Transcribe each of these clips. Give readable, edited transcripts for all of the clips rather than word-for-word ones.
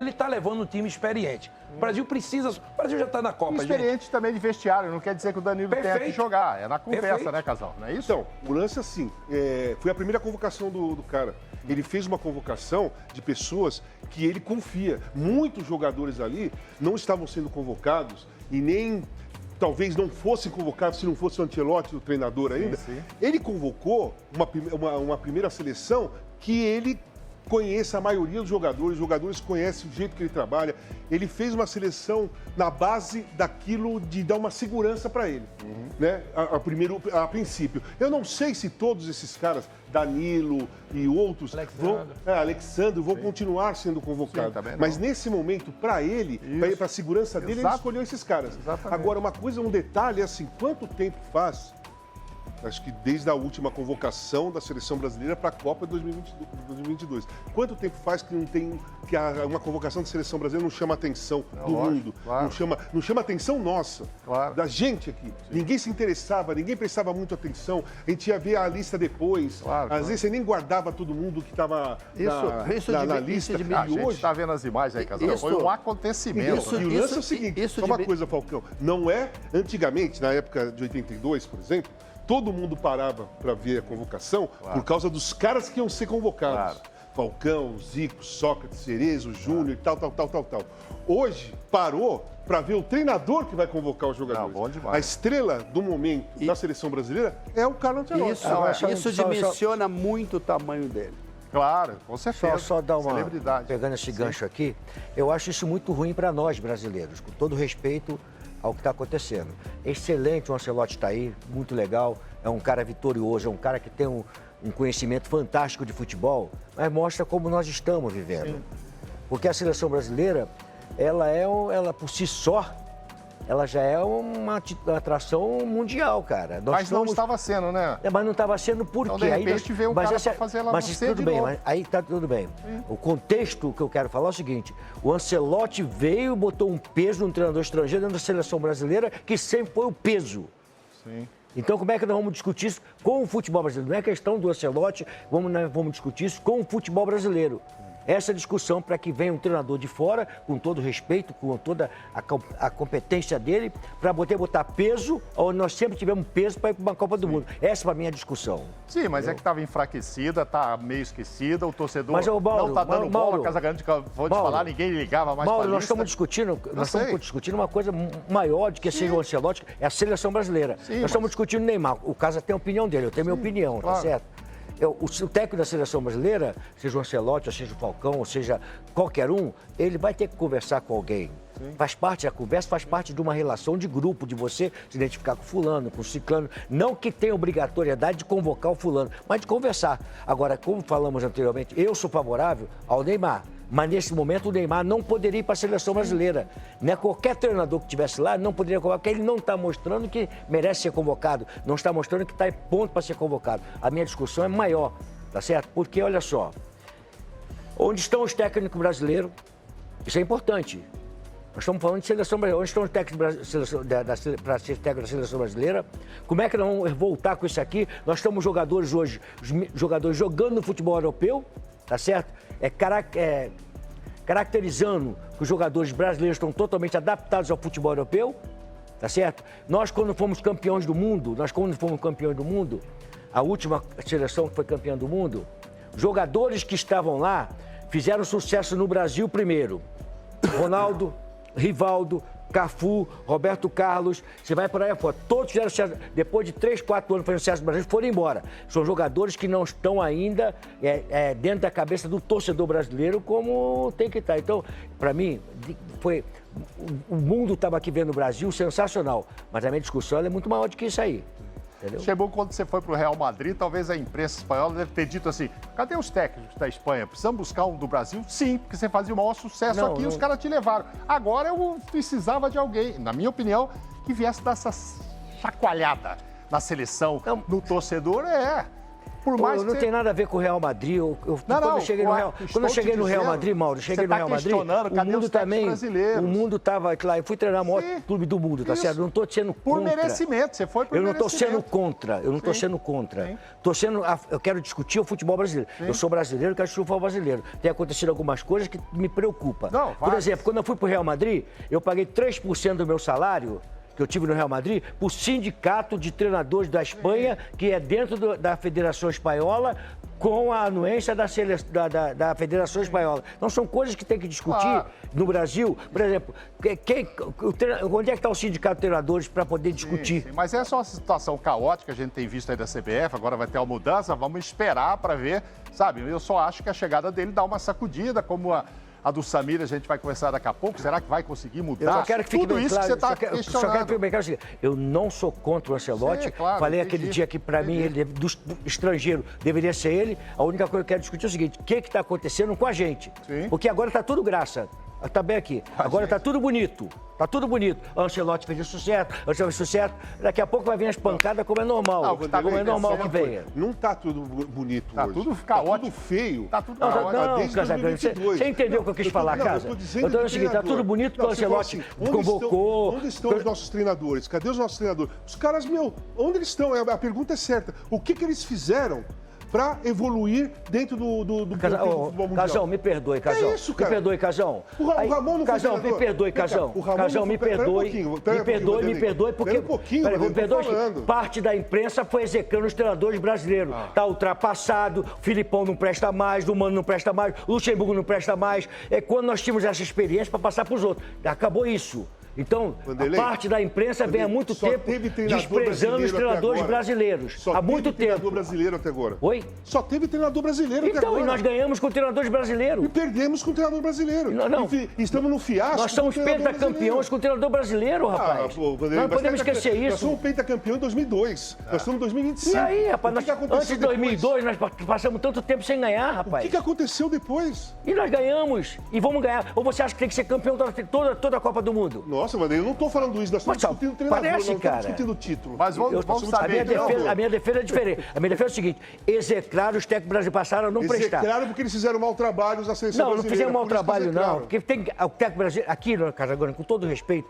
Ele está levando um time experiente. O Brasil precisa... O Brasil já está na Copa, experiente gente. também de vestiário, não quer dizer que o Danilo tenha que jogar. É na conversa, Perfeito. né, Casal? Não é isso? Então, o lance assim, foi a primeira convocação do cara. Ele fez uma convocação de pessoas que ele confia. Muitos jogadores ali não estavam sendo convocados e nem... Talvez não fossem convocados se não fosse o Ancelotti, o treinador ainda. Sim. Ele convocou uma primeira seleção que ele conhece a maioria dos jogadores, os jogadores conhecem o jeito que ele trabalha. Ele fez uma seleção na base daquilo de dar uma segurança para ele, né? A princípio. Eu não sei se todos esses caras, Danilo e outros, Alexandre, vão continuar sendo convocados. Sim, mas nesse momento, para ele, para a segurança dele, ele escolheu esses caras. Exatamente. Agora, um detalhe é assim, quanto tempo faz? Acho que desde a última convocação da seleção brasileira para a Copa de 2022. Quanto tempo faz que uma convocação da seleção brasileira não chama a atenção do mundo? Claro. Não chama a atenção nossa, claro. Da gente aqui. Sim. Ninguém se interessava, ninguém prestava muito atenção. A gente ia ver a lista depois. Às vezes você nem guardava todo mundo que estava na lista. A gente está vendo as imagens aí, Casal. Foi um acontecimento. E o lance é o seguinte, só uma coisa, Falcão. Não é, antigamente, na época de 82, por exemplo, todo mundo parava para ver a convocação por causa dos caras que iam ser convocados. Falcão, Zico, Sócrates, Cerezo, Júnior e tal. Hoje, parou para ver o treinador que vai convocar os jogadores. Bom demais. A estrela do momento da seleção brasileira é o Carlo Ancelotti. Isso dimensiona muito o tamanho dele. Claro, com certeza. Só dar uma... celebridade. Pegando esse gancho aqui, eu acho isso muito ruim para nós brasileiros, com todo respeito ao que está acontecendo. Excelente, o Ancelotti está aí, muito legal, é um cara vitorioso, é um cara que tem um conhecimento fantástico de futebol, mas mostra como nós estamos vivendo. Sim. Porque a seleção brasileira, ela por si só, ela já é uma atração mundial, cara. Mas não estava sendo, né? Mas não estava sendo por quê? Então, de repente, veio um cara para fazer ela mas tudo bem, mas aí tá tudo bem. Sim. O contexto que eu quero falar é o seguinte, o Ancelotti veio e botou um peso num treinador estrangeiro dentro da seleção brasileira, que sempre foi o peso. Sim. Então, como é que nós vamos discutir isso com o futebol brasileiro? Não é questão do Ancelotti, nós vamos discutir isso com o futebol brasileiro. Essa discussão para que venha um treinador de fora, com todo respeito, com toda a competência dele, para poder botar peso, onde nós sempre tivemos peso para ir para uma Copa do Mundo. Essa para mim é a discussão. Sim, mas é que estava enfraquecida, está meio esquecida, o torcedor mas, Mauro, não está dando bola, Casagrande, vou te falar, ninguém ligava mais para a lista. Nós estamos discutindo uma coisa maior do que seja o Ancelotti, é a seleção brasileira. Nós estamos discutindo o Neymar. O Casa tem a opinião dele, eu tenho minha opinião, tá certo? O técnico da seleção brasileira, seja o Ancelotti, ou seja o Falcão, ou seja qualquer um, ele vai ter que conversar com alguém. Sim. Faz parte da conversa, faz parte de uma relação de grupo, de você se identificar com fulano, com ciclano. Não que tenha obrigatoriedade de convocar o fulano, mas de conversar. Agora, como falamos anteriormente, eu sou favorável ao Neymar. Mas nesse momento o Neymar não poderia ir para a seleção brasileira. Né? Qualquer treinador que estivesse lá não poderia convocar, porque ele não está mostrando que merece ser convocado, não está mostrando que está em ponto para ser convocado. A minha discussão é maior, tá certo? Porque, olha só, onde estão os técnicos brasileiros? Isso é importante. Nós estamos falando de seleção brasileira. Onde estão os técnicos para ser técnico da seleção brasileira? Como é que nós vamos voltar com isso aqui? Nós estamos jogadores hoje, os jogadores jogando no futebol europeu, tá certo? Caracterizando que os jogadores brasileiros estão totalmente adaptados ao futebol europeu, tá certo? Nós, quando fomos campeões do mundo, a última seleção que foi campeã do mundo, jogadores que estavam lá fizeram sucesso no Brasil primeiro. Ronaldo, Rivaldo, Cafu, Roberto Carlos, você vai por aí fora. Todos fizeram sucesso. Depois de 3, 4 anos fazendo sucesso no Brasil, foram embora. São jogadores que não estão ainda dentro da cabeça do torcedor brasileiro como tem que estar. Então, para mim, o mundo estava aqui vendo o Brasil sensacional. Mas a minha discussão é muito maior do que isso aí. Entendeu? Chegou quando você foi para o Real Madrid, talvez a imprensa espanhola deve ter dito assim, cadê os técnicos da Espanha? Precisamos buscar um do Brasil? Sim, porque você fazia o maior sucesso aqui e os caras te levaram. Agora eu precisava de alguém, na minha opinião, que viesse dar essa chacoalhada na seleção, no torcedor, por mais não que tem nada a ver com o Real Madrid. Quando eu cheguei no Real Madrid, Mauro, cheguei no Real Madrid, o mundo também, o mundo estava lá, eu fui treinar o maior clube do mundo, tá certo? Eu não estou sendo contra. Por merecimento, você foi por merecimento. Eu não estou sendo contra, eu quero discutir o futebol brasileiro. Eu sou brasileiro, quero discutir o futebol brasileiro. Tem acontecido algumas coisas que me preocupam. Por exemplo, quando eu fui para o Real Madrid, eu paguei 3% do meu salário que eu tive no Real Madrid, para o sindicato de treinadores da Espanha, que é dentro da Federação Espanhola, com a anuência da Federação Espanhola. Então, são coisas que tem que discutir no Brasil. Por exemplo, onde é que está o sindicato de treinadores para poder discutir? Sim. Mas essa é uma situação caótica que a gente tem visto aí da CBF, agora vai ter uma mudança, vamos esperar para ver, sabe? Eu só acho que a chegada dele dá uma sacudida, como a do Samir, a gente vai conversar daqui a pouco. Será que vai conseguir mudar? Eu só quero que fique tudo bem isso claro, que você está questionando. Só quero que fique bem claro o seguinte, eu não sou contra o Ancelotti. Claro, falei aquele dia que, para mim, ele do estrangeiro deveria ser ele. A única coisa que eu quero discutir é o seguinte, o que está acontecendo com a gente? Sim. Porque agora está tudo graça. Está bem aqui. Agora está tudo bonito. Está tudo bonito. O Ancelotti fez isso certo, o Ancelotti fez isso certo. Daqui a pouco vai vir as pancadas como é normal. Como é normal que venha. Não está tudo bonito tá hoje. Tudo caótico. Tá tudo feio. Está tudo caótico. Não, Casagrande, você entendeu o que eu quis falar, Casa? Eu tô dizendo o seguinte, está tudo bonito que o Ancelotti convocou. Onde estão os nossos treinadores? Cadê os nossos treinadores? Os caras, onde eles estão? A pergunta é certa. O que eles fizeram para evoluir dentro do futebol mundial? Casão, me perdoe, Casão. É isso, cara. Me perdoe, Casão. O Ramon não Casão, me perdoe, Casão. Casão, me perdoe. Me perdoe, porque parte da imprensa foi execrando os treinadores brasileiros. Tá ultrapassado, o Filipão não presta mais, o Mano não presta mais, o Luxemburgo não presta mais. É quando nós tínhamos essa experiência para passar para os outros. Acabou isso. Então, Vanderlei, a parte da imprensa vem há muito tempo desprezando os treinadores brasileiros. Há muito tempo. Só teve treinador brasileiro até agora. Oi? Só teve treinador brasileiro até agora. Então, e nós ganhamos com treinadores brasileiros. E perdemos com o treinador brasileiro. Não. Estamos no fiasco. Nós somos pentacampeões com o treinador brasileiro, rapaz. Vanderlei, não podemos esquecer isso. Nós somos pentacampeão em 2002. Nós estamos em 2025. E aí, rapaz? Antes de 2002, nós passamos tanto tempo sem ganhar, rapaz. O que aconteceu depois? E nós ganhamos. E vamos ganhar. Ou você acha que tem que ser campeão toda a Copa do Mundo? Nossa, Vanderlei, eu não estou falando isso, nós estamos discutindo treinador, parece, nós não cara. estamos discutindo título. Mas vamos saber. A minha defesa é diferente. A minha defesa é o seguinte, execrar os técnicos brasileiros passaram a não prestar. Execraram porque eles fizeram mau trabalho na seleção brasileira. Não fizeram mau trabalho, não. Porque tem o técnico brasileiro, aqui no Casagrande, com todo respeito,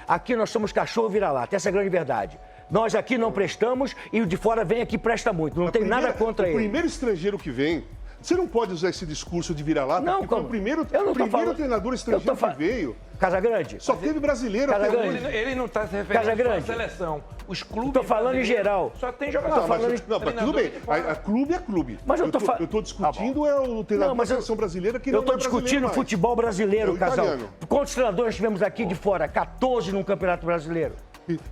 aqui nós somos cachorro vira-lata, essa é a grande verdade. Nós aqui não prestamos e o de fora vem aqui e presta muito. Não tem nada contra ele. O primeiro estrangeiro que vem, você não pode usar esse discurso de vira-lata, não, porque foi o primeiro treinador estrangeiro que veio. Casagrande. Só teve brasileiro até hoje. Ele não está se referindo à seleção. Os clubes. Estou falando em geral. Só tem jogador. Mas tudo bem. Clube é clube. Mas eu estou discutindo o treinador da seleção brasileira que não é brasileiro. Eu estou discutindo o futebol brasileiro, Casal. Italiano. Quantos treinadores tivemos aqui de fora? 14 no Campeonato Brasileiro.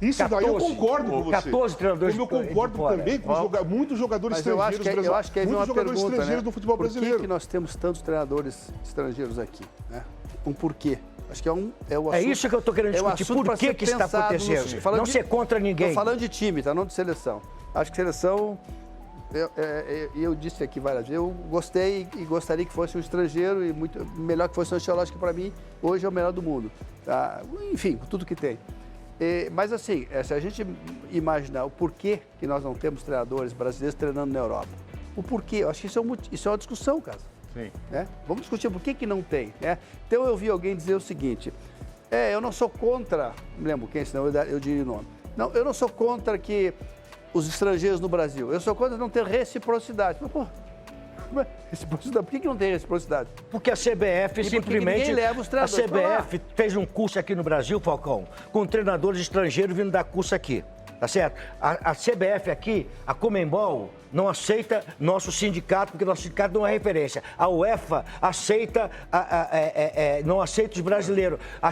Isso 14, daí eu concordo com você. 14 treinadores. Como eu concordo também com muitos jogadores estrangeiros brasileiros. Eu acho que aí vem uma pergunta, né? No futebol brasileiro. Por que nós temos tantos treinadores estrangeiros aqui? Né? Um porquê? Acho que é o assunto. É isso que eu estou querendo discutir. Por que isso está acontecendo? Não ser contra ninguém. Estou falando de time, tá? Não de seleção. Acho que seleção... Eu disse aqui várias vezes, eu gostei e gostaria que fosse um estrangeiro e muito melhor que fosse um Ancelotti, que para mim hoje é o melhor do mundo. Tá? Enfim, tudo que tem. Mas assim, se a gente imaginar o porquê que nós não temos treinadores brasileiros treinando na Europa, o porquê, eu acho que isso é uma discussão, cara. Sim. Né? Vamos discutir por que não tem. Né? Então eu vi alguém dizer o seguinte, eu não sou contra, não lembro quem, senão eu diria o nome. Não, eu não sou contra que os estrangeiros no Brasil, eu sou contra não ter reciprocidade. Mas, pô, reciprocidade. Por que não tem reciprocidade? Porque a CBF simplesmente. Leva os a CBF fez um curso aqui no Brasil, Falcão, com treinadores estrangeiros vindo dar curso aqui. Tá certo? A CBF aqui, a Conmebol, não aceita nosso sindicato, porque nosso sindicato não é referência. A UEFA aceita, não aceita os brasileiros. A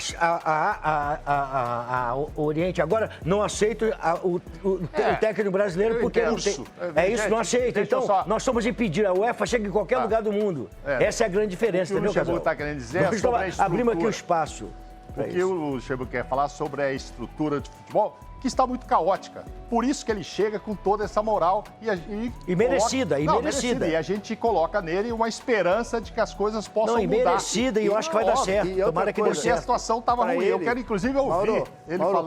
Oriente agora não aceita o técnico brasileiro, porque não tem. Isso, não aceita. Então, nós somos impedidos. A UEFA chega em qualquer lugar do mundo. Essa é a grande diferença, entendeu, Casal? O que o Luxemburgo está querendo dizer nós sobre a estrutura. Abrimos aqui o espaço. O que o Luxemburgo quer falar sobre a estrutura de futebol, que está muito caótica. Por isso que ele chega com toda essa moral e merecida. E a gente coloca nele uma esperança de que as coisas possam mudar. Merecida, e eu acho que vai dar certo. Tomara que dê certo. A situação estava ruim. Eu quero, inclusive, ouvir ele falando...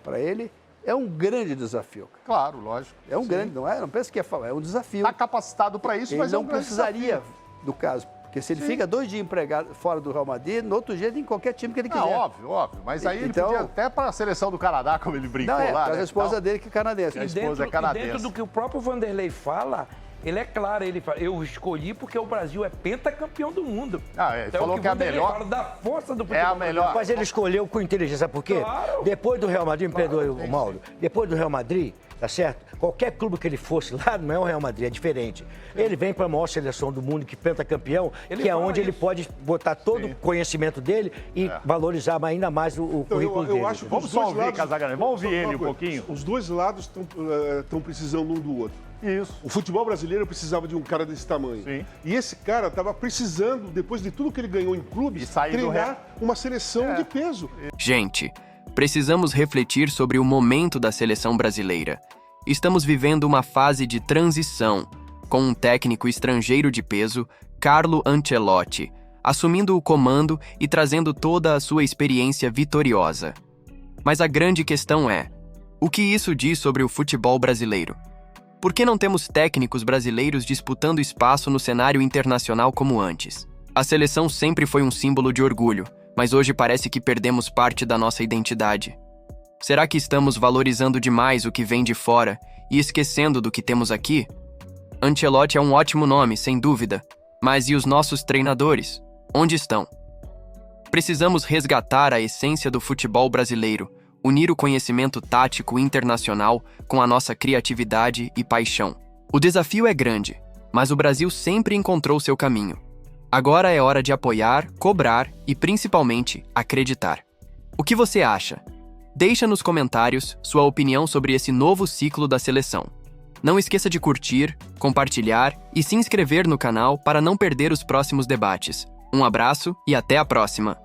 Para ele, É um grande desafio. Claro, lógico. É um grande, não é? Não pensa que é um desafio. Está capacitado para isso, Ele mas é um não grande precisaria desafio. do caso. Porque se ele fica 2 dias empregado fora do Real Madrid, no outro dia ele tem qualquer time que ele quiser. Óbvio. Mas aí Então- ele podia até para a seleção do Canadá, como ele brincou Não, lá. traz né? a esposa Então, dele que é canadense. A esposa é E canadense. dentro do que o próprio Vanderlei fala, ele é claro, ele fala, eu escolhi porque o Brasil é pentacampeão do mundo. Ele Então, falou o que é a Vanderlei melhor. fala da força do É a futebol melhor. Mas ele escolheu com inteligência, sabe por quê? Claro. Depois do Real Madrid, me perdoe, o Mauro, depois do Real Madrid, tá certo? Qualquer clube que ele fosse lá, não é o Real Madrid, é diferente. Ele vem para a maior seleção do mundo, que pentacampeão, Ele que é fala onde ele isso. pode botar todo o conhecimento dele e valorizar ainda mais o Então, currículo dele. eu acho que Vamos os só dois ouvir, lados- Casagrande, vamos ouvir só ele uma um coisa, pouquinho. Os dois lados estão precisando um do outro. Isso. O futebol brasileiro precisava de um cara desse tamanho. Sim. E esse cara estava precisando, depois de tudo que ele ganhou em clubes, E sair do treinar uma seleção de peso. Gente, precisamos refletir sobre o momento da seleção brasileira. Estamos vivendo uma fase de transição, com um técnico estrangeiro de peso, Carlo Ancelotti, assumindo o comando e trazendo toda a sua experiência vitoriosa. Mas a grande questão é: o que isso diz sobre o futebol brasileiro? Por que não temos técnicos brasileiros disputando espaço no cenário internacional como antes? A seleção sempre foi um símbolo de orgulho, mas hoje parece que perdemos parte da nossa identidade. Será que estamos valorizando demais o que vem de fora e esquecendo do que temos aqui? Ancelotti é um ótimo nome, sem dúvida, mas e os nossos treinadores? Onde estão? Precisamos resgatar a essência do futebol brasileiro, unir o conhecimento tático internacional com a nossa criatividade e paixão. O desafio é grande, mas o Brasil sempre encontrou seu caminho. Agora é hora de apoiar, cobrar e, principalmente, acreditar. O que você acha? Deixa nos comentários sua opinião sobre esse novo ciclo da seleção. Não esqueça de curtir, compartilhar e se inscrever no canal para não perder os próximos debates. Um abraço e até a próxima!